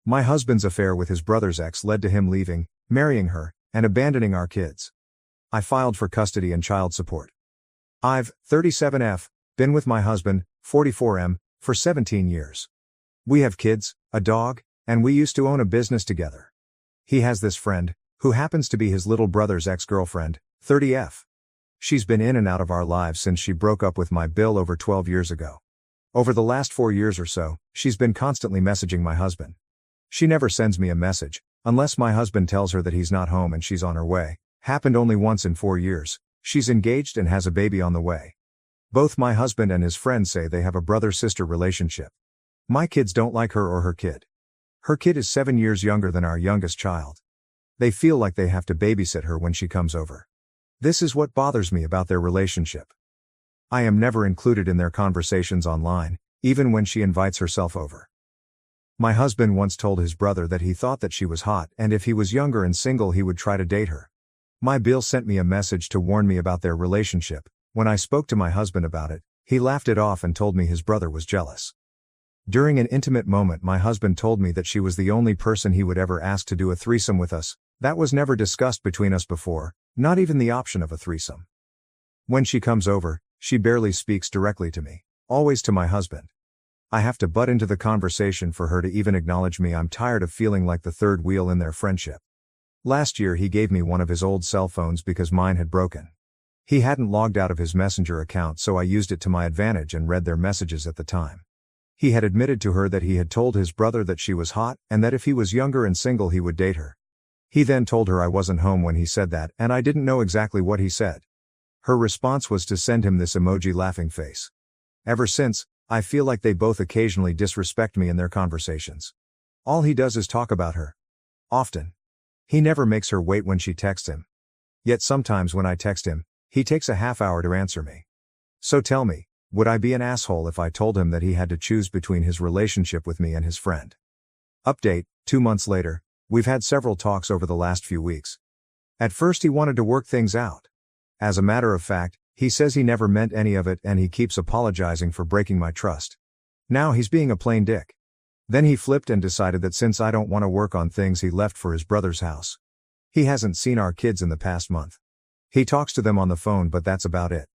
My husband's affair with his brother's ex led to him leaving, marrying her, and abandoning our kids. I filed for custody and child support. I've, 37F, been with my husband, 44M, for 17 years. We have kids, a dog, and we used to own a business together. He has this friend, who happens to be his little brother's ex-girlfriend, 30F. She's been in and out of our lives since she broke up with my Bill over 12 years ago. Over the last 4 years or so, she's been constantly messaging my husband. She never sends me a message, unless my husband tells her that he's not home and she's on her way. Happened only once in 4 years. She's engaged and has a baby on the way. Both my husband and his friend say they have a brother-sister relationship. My kids don't like her or her kid. Her kid is 7 years younger than our youngest child. They feel like they have to babysit her when she comes over. This is what bothers me about their relationship. I am never included in their conversations online, even when she invites herself over. My husband once told his brother that he thought that she was hot and if he was younger and single he would try to date her. My Bill sent me a message to warn me about their relationship. When I spoke to my husband about it, he laughed it off and told me his brother was jealous. During an intimate moment my husband told me that she was the only person he would ever ask to do a threesome with us. That was never discussed between us before, not even the option of a threesome. When she comes over, she barely speaks directly to me, always to my husband. I have to butt into the conversation for her to even acknowledge me. I'm tired of feeling like the third wheel in their friendship. Last year he gave me one of his old cell phones because mine had broken. He hadn't logged out of his Messenger account so I used it to my advantage and read their messages at the time. He had admitted to her that he had told his brother that she was hot and that if he was younger and single he would date her. He then told her I wasn't home when he said that and I didn't know exactly what he said. Her response was to send him this emoji laughing face. Ever since, I feel like they both occasionally disrespect me in their conversations. All he does is talk about her. Often. He never makes her wait when she texts him. Yet sometimes when I text him, he takes a half hour to answer me. So tell me, would I be an asshole if I told him that he had to choose between his relationship with me and his friend? Update, 2 months later, we've had several talks over the last few weeks. At first he wanted to work things out. As a matter of fact, he says he never meant any of it and he keeps apologizing for breaking my trust. Now he's being a plain dick. Then he flipped and decided that since I don't want to work on things he left for his brother's house. He hasn't seen our kids in the past month. He talks to them on the phone but that's about it.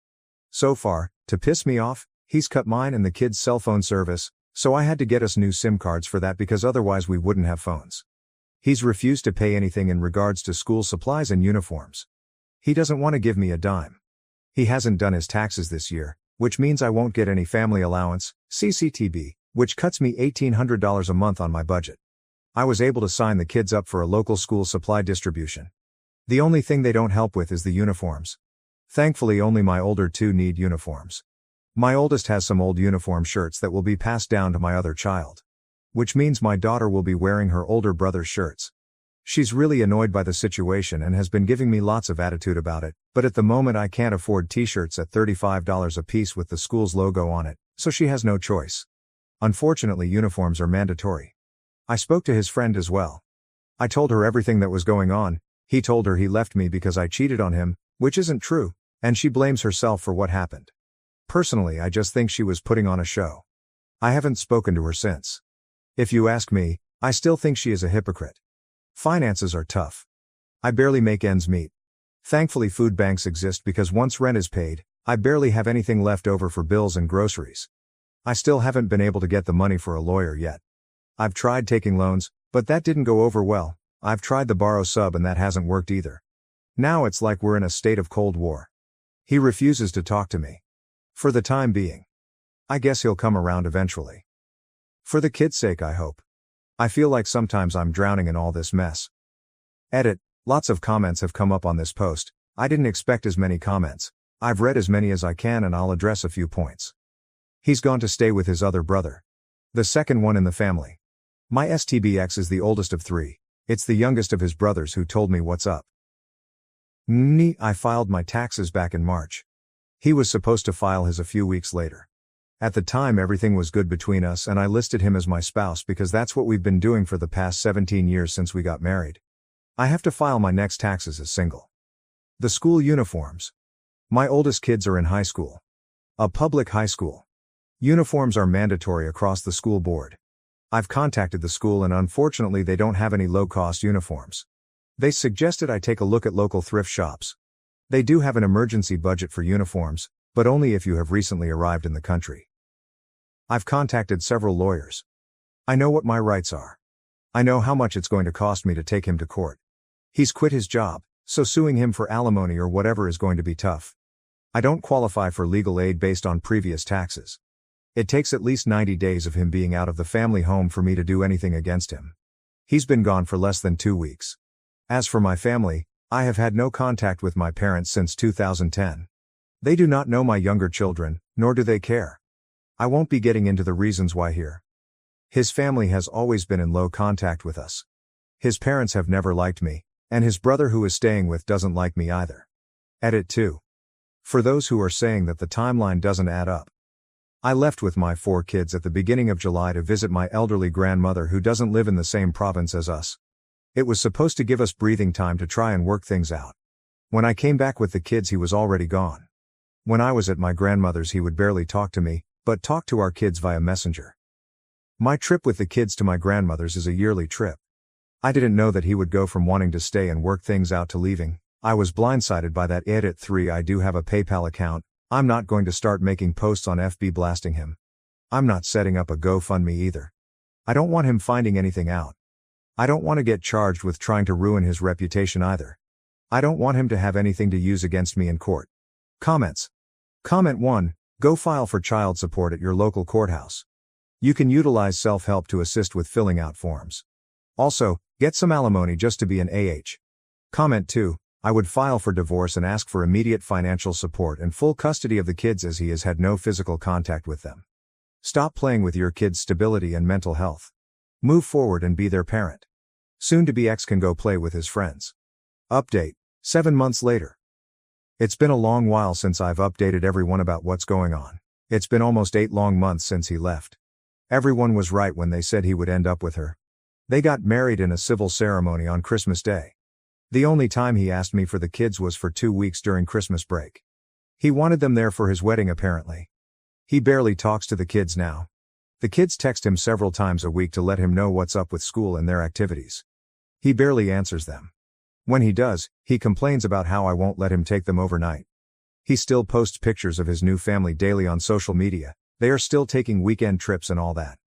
So far, to piss me off, he's cut mine and the kids' cell phone service, so I had to get us new SIM cards for that because otherwise we wouldn't have phones. He's refused to pay anything in regards to school supplies and uniforms. He doesn't want to give me a dime. He hasn't done his taxes this year, which means I won't get any family allowance, CCTB, which cuts me $1,800 a month on my budget. I was able to sign the kids up for a local school supply distribution. The only thing they don't help with is the uniforms. Thankfully only my older two need uniforms. My oldest has some old uniform shirts that will be passed down to my other child. Which means my daughter will be wearing her older brother's shirts. She's really annoyed by the situation and has been giving me lots of attitude about it, but at the moment I can't afford t-shirts at $35 a piece with the school's logo on it, so she has no choice. Unfortunately uniforms are mandatory. I spoke to his friend as well. I told her everything that was going on. He told her he left me because I cheated on him, which isn't true, and she blames herself for what happened. Personally I just think she was putting on a show. I haven't spoken to her since. If you ask me, I still think she is a hypocrite. Finances are tough. I barely make ends meet. Thankfully food banks exist because once rent is paid, I barely have anything left over for bills and groceries. I still haven't been able to get the money for a lawyer yet. I've tried taking loans, but that didn't go over well. I've tried the borrow sub and that hasn't worked either. Now it's like we're in a state of Cold War. He refuses to talk to me. For the time being. I guess he'll come around eventually. For the kids' sake I hope. I feel like sometimes I'm drowning in all this mess. Edit. Lots of comments have come up on this post. I didn't expect as many comments. I've read as many as I can and I'll address a few points. He's gone to stay with his other brother. The second one in the family. My STBX is the oldest of 3. It's the youngest of his brothers who told me what's up. I filed my taxes back in March. He was supposed to file his a few weeks later. At the time everything was good between us and I listed him as my spouse because that's what we've been doing for the past 17 years since we got married. I have to file my next taxes as single. The school uniforms. My oldest kids are in high school. A public high school. Uniforms are mandatory across the school board. I've contacted the school and unfortunately they don't have any low-cost uniforms. They suggested I take a look at local thrift shops. They do have an emergency budget for uniforms, but only if you have recently arrived in the country. I've contacted several lawyers. I know what my rights are. I know how much it's going to cost me to take him to court. He's quit his job, so suing him for alimony or whatever is going to be tough. I don't qualify for legal aid based on previous taxes. It takes at least 90 days of him being out of the family home for me to do anything against him. He's been gone for less than 2 weeks. As for my family, I have had no contact with my parents since 2010. They do not know my younger children, nor do they care. I won't be getting into the reasons why here. His family has always been in low contact with us. His parents have never liked me, and his brother who is staying with doesn't like me either. Edit 2. For those who are saying that the timeline doesn't add up. I left with my 4 kids at the beginning of July to visit my elderly grandmother who doesn't live in the same province as us. It was supposed to give us breathing time to try and work things out. When I came back with the kids he was already gone. When I was at my grandmother's he would barely talk to me, but talk to our kids via messenger. My trip with the kids to my grandmother's is a yearly trip. I didn't know that he would go from wanting to stay and work things out to leaving. I was blindsided by that. Edit 3. I do have a PayPal account. I'm not going to start making posts on FB blasting him. I'm not setting up a GoFundMe either. I don't want him finding anything out. I don't want to get charged with trying to ruin his reputation either. I don't want him to have anything to use against me in court. Comments. Comment 1. Go file for child support at your local courthouse. You can utilize self-help to assist with filling out forms. Also, get some alimony just to be an AH. Comment 2. I would file for divorce and ask for immediate financial support and full custody of the kids as he has had no physical contact with them. Stop playing with your kids' stability and mental health. Move forward and be their parent. Soon-to-be ex can go play with his friends. Update. 7 months later. It's been a long while since I've updated everyone about what's going on. It's been almost 8 long months since he left. Everyone was right when they said he would end up with her. They got married in a civil ceremony on Christmas Day. The only time he asked me for the kids was for 2 weeks during Christmas break. He wanted them there for his wedding apparently. He barely talks to the kids now. The kids text him several times a week to let him know what's up with school and their activities. He barely answers them. When he does, he complains about how I won't let him take them overnight. He still posts pictures of his new family daily on social media. They are still taking weekend trips and all that.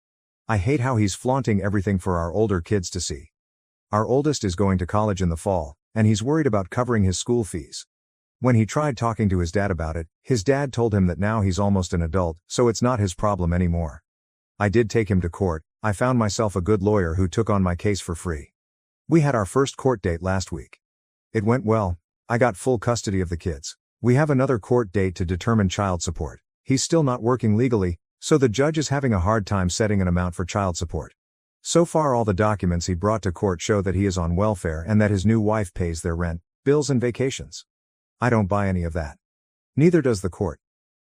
I hate how he's flaunting everything for our older kids to see. Our oldest is going to college in the fall, and he's worried about covering his school fees. When he tried talking to his dad about it, his dad told him that now he's almost an adult, so it's not his problem anymore. I did take him to court. I found myself a good lawyer who took on my case for free. We had our first court date last week. It went well. I got full custody of the kids. We have another court date to determine child support. He's still not working legally, so the judge is having a hard time setting an amount for child support. So far all the documents he brought to court show that he is on welfare and that his new wife pays their rent, bills and vacations. I don't buy any of that. Neither does the court.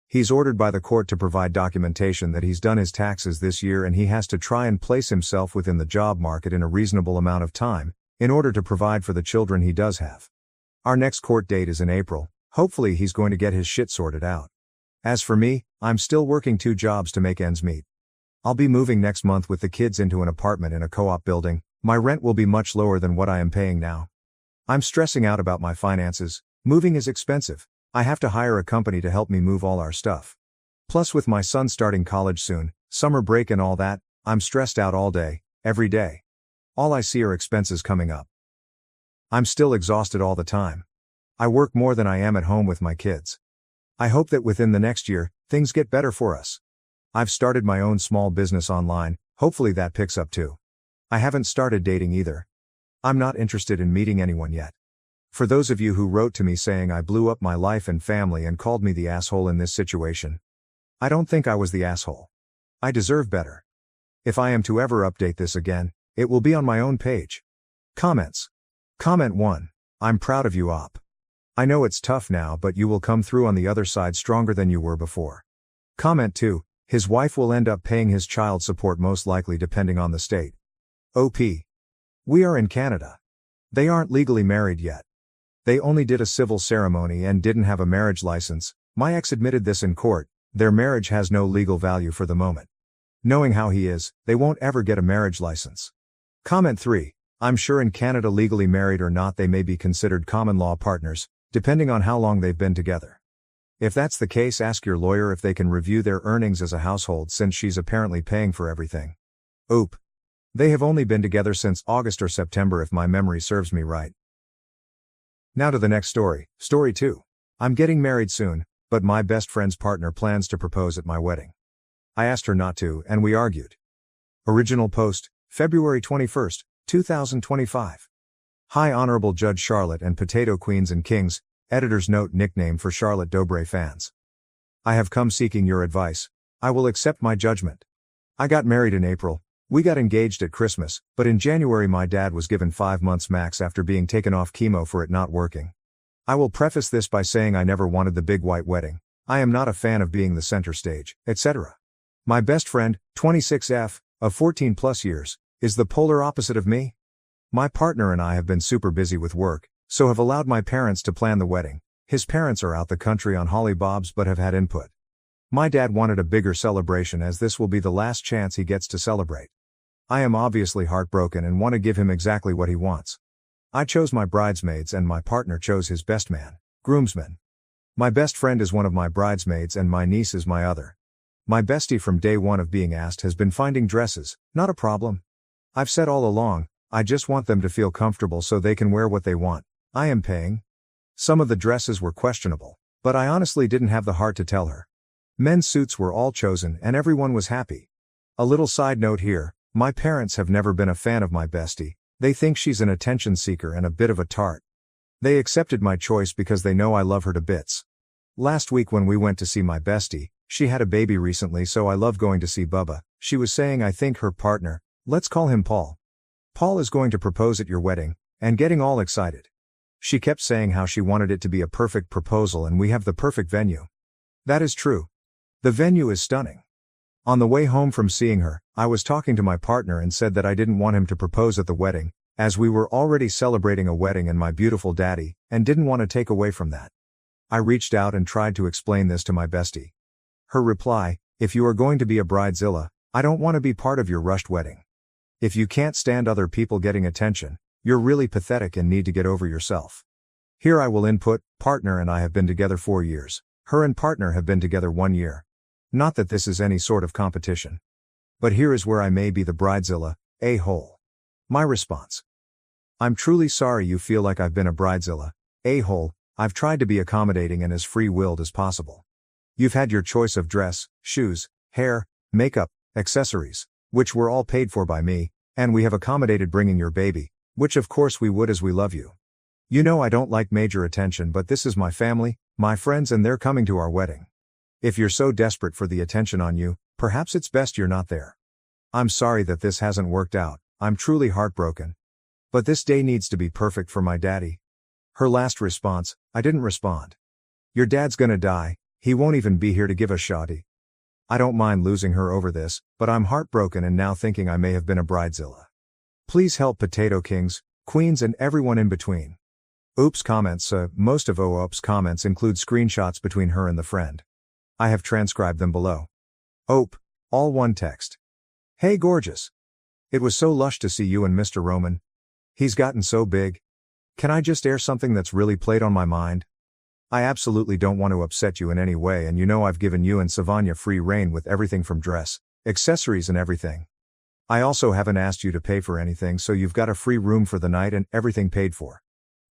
He's ordered by the court to provide documentation that he's done his taxes this year and he has to try and place himself within the job market in a reasonable amount of time, in order to provide for the children he does have. Our next court date is in April. Hopefully he's going to get his shit sorted out. As for me, I'm still working 2 jobs to make ends meet. I'll be moving next month with the kids into an apartment in a co-op building. My rent will be much lower than what I am paying now. I'm stressing out about my finances. Moving is expensive. I have to hire a company to help me move all our stuff. Plus with my son starting college soon, summer break and all that, I'm stressed out all day, every day. All I see are expenses coming up. I'm still exhausted all the time. I work more than I am at home with my kids. I hope that within the next year, things get better for us. I've started my own small business online, hopefully that picks up too. I haven't started dating either. I'm not interested in meeting anyone yet. For those of you who wrote to me saying I blew up my life and family and called me the asshole in this situation, I don't think I was the asshole. I deserve better. If I am to ever update this again, it will be on my own page. Comments. Comment 1. I'm proud of you, Op. I know it's tough now, but you will come through on the other side stronger than you were before. Comment 2. His wife will end up paying his child support most likely depending on the state. OP. We are in Canada. They aren't legally married yet. They only did a civil ceremony and didn't have a marriage license. My ex admitted this in court. Their marriage has no legal value for the moment. Knowing how he is, they won't ever get a marriage license. Comment 3. I'm sure in Canada legally married or not they may be considered common law partners, depending on how long they've been together. If that's the case, ask your lawyer if they can review their earnings as a household since she's apparently paying for everything. Oop. They have only been together since August or September if my memory serves me right. Now to the next story. Story 2. I'm getting married soon, but my best friend's partner plans to propose at my wedding. I asked her not to, and we argued. Original post, February 21, 2025. Hi Honorable Judge Charlotte and Potato Queens and Kings, editor's note nickname for Charlotte Dobre fans. I have come seeking your advice. I will accept my judgment. I got married in April. We got engaged at Christmas, but in January my dad was given 5 months max after being taken off chemo for it not working. I will preface this by saying I never wanted the big white wedding. I am not a fan of being the center stage, etc. My best friend, 26F, of 14 plus years, is the polar opposite of me. My partner and I have been super busy with work, so have allowed my parents to plan the wedding. His parents are out the country on hollybobs but have had input. My dad wanted a bigger celebration as this will be the last chance he gets to celebrate. I am obviously heartbroken and want to give him exactly what he wants. I chose my bridesmaids and my partner chose his best man, groomsman. My best friend is one of my bridesmaids and my niece is my other. My bestie from day one of being asked has been finding dresses, not a problem. I've said all along, I just want them to feel comfortable so they can wear what they want. I am paying. Some of the dresses were questionable, but I honestly didn't have the heart to tell her. Men's suits were all chosen and everyone was happy. A little side note here, my parents have never been a fan of my bestie. They think she's an attention seeker and a bit of a tart. They accepted my choice because they know I love her to bits. Last week when we went to see my bestie, she had a baby recently so I love going to see Bubba. She was saying I think her partner, let's call him Paul. Paul is going to propose at your wedding, and getting all excited. She kept saying how she wanted it to be a perfect proposal and we have the perfect venue. That is true. The venue is stunning. On the way home from seeing her, I was talking to my partner and said that I didn't want him to propose at the wedding, as we were already celebrating a wedding and my beautiful daddy, and didn't want to take away from that. I reached out and tried to explain this to my bestie. Her reply, if you are going to be a bridezilla, I don't want to be part of your rushed wedding. If you can't stand other people getting attention, you're really pathetic and need to get over yourself. Here I will input, partner and I have been together 4 years. Her and partner have been together 1 year. Not that this is any sort of competition. But here is where I may be the bridezilla, a-hole. My response. I'm truly sorry you feel like I've been a bridezilla, a-hole. I've tried to be accommodating and as free-willed as possible. You've had your choice of dress, shoes, hair, makeup, accessories, which were all paid for by me, and we have accommodated bringing your baby, which of course we would as we love you. You know I don't like major attention but this is my family, my friends and they're coming to our wedding. If you're so desperate for the attention on you, perhaps it's best you're not there. I'm sorry that this hasn't worked out, I'm truly heartbroken. But this day needs to be perfect for my daddy. Her last response, I didn't respond. Your dad's gonna die, he won't even be here to give us shoddy. I don't mind losing her over this, but I'm heartbroken and now thinking I may have been a bridezilla. Please help Potato Kings, Queens and everyone in between. Oops comments. Most of OOP's comments include screenshots between her and the friend. I have transcribed them below. OOP, all one text. Hey gorgeous. It was so lush to see you and Mr. Roman. He's gotten so big. Can I just air something that's really played on my mind? I absolutely don't want to upset you in any way and you know I've given you and Savanya free reign with everything from dress, accessories and everything. I also haven't asked you to pay for anything so you've got a free room for the night and everything paid for.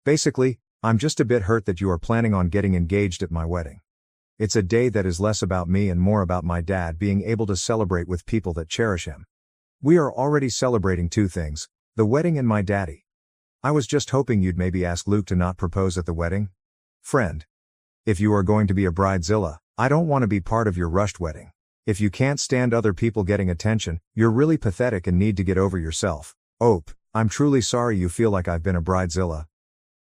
Basically, I'm just a bit hurt that you are planning on getting engaged at my wedding. It's a day that is less about me and more about my dad being able to celebrate with people that cherish him. We are already celebrating 2 things, the wedding and my daddy. I was just hoping you'd maybe ask Luke to not propose at the wedding. Friend. If you are going to be a bridezilla, I don't want to be part of your rushed wedding. If you can't stand other people getting attention, you're really pathetic and need to get over yourself. OOP, I'm truly sorry you feel like I've been a bridezilla.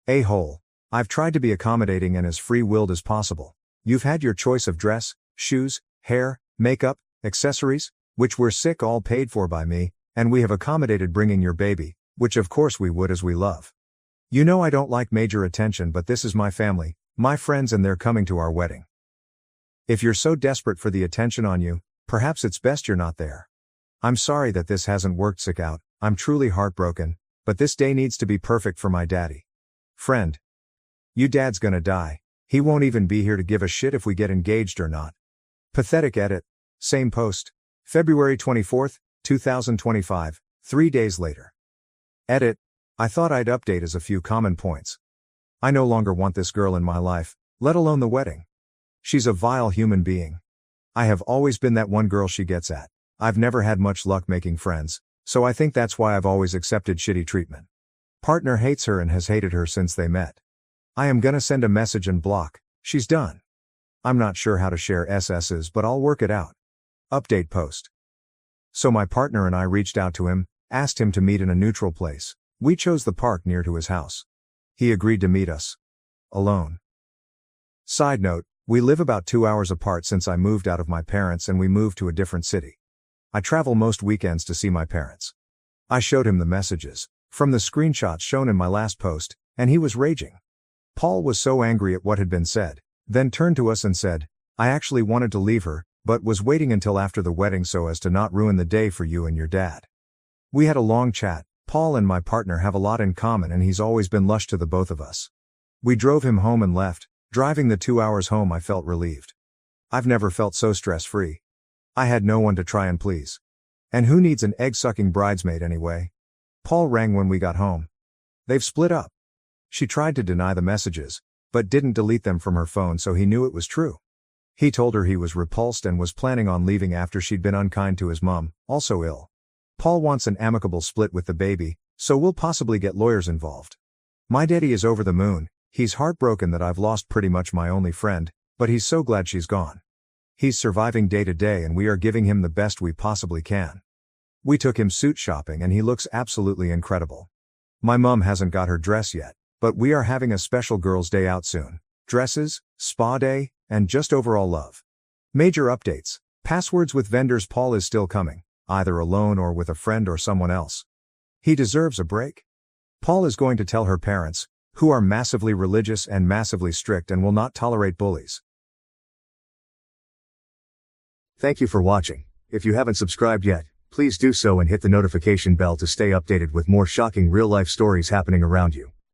A-hole. I've tried to be accommodating and as free-willed as possible. You've had your choice of dress, shoes, hair, makeup, accessories, which were sick all paid for by me, and we have accommodated bringing your baby, which of course we would as we love. You know I don't like major attention but this is my family, my friends and they're coming to our wedding. If you're so desperate for the attention on you, Perhaps it's best you're not there. I'm sorry that this hasn't worked. Sick out. I'm truly heartbroken, but this day needs to be perfect for my daddy. Friend. You dad's gonna die. He won't even be here to give a shit if we get engaged or not. Pathetic edit. Same post. February 24th, 2025, 3 days later. Edit. I thought I'd update as a few common points. I no longer want this girl in my life, let alone the wedding. She's a vile human being. I have always been that one girl she gets at. I've never had much luck making friends, so I think that's why I've always accepted shitty treatment. Partner hates her and has hated her since they met. I am gonna send a message and block. She's done. I'm not sure how to share SS's, but I'll work it out. Update post. So my partner and I reached out to him, asked him to meet in a neutral place. We chose the park near to his house. He agreed to meet us. Alone. Side note, we live about 2 hours apart since I moved out of my parents and we moved to a different city. I travel most weekends to see my parents. I showed him the messages, from the screenshots shown in my last post, and he was raging. Paul was so angry at what had been said, then turned to us and said, I actually wanted to leave her, but was waiting until after the wedding so as to not ruin the day for you and your dad. We had a long chat. Paul and my partner have a lot in common and he's always been lush to the both of us. We drove him home and left. Driving the 2 hours home I felt relieved. I've never felt so stress-free. I had no one to try and please. And who needs an egg-sucking bridesmaid anyway? Paul rang when we got home. They've split up. She tried to deny the messages, but didn't delete them from her phone so he knew it was true. He told her he was repulsed and was planning on leaving after she'd been unkind to his mom, also ill. Paul wants an amicable split with the baby, so we'll possibly get lawyers involved. My daddy is over the moon. He's heartbroken that I've lost pretty much my only friend, but he's so glad she's gone. He's surviving day to day and we are giving him the best we possibly can. We took him suit shopping and he looks absolutely incredible. My mom hasn't got her dress yet, but we are having a special girls' day out soon. Dresses, spa day, and just overall love. Major updates. Passwords with vendors. Paul is still coming, either alone or with a friend or someone else. He deserves a break. Paul is going to tell her parents, who are massively religious and massively strict and will not tolerate bullies. Thank you for watching. If you haven't subscribed yet, please do so and hit the notification bell to stay updated with more shocking real-life stories happening around you.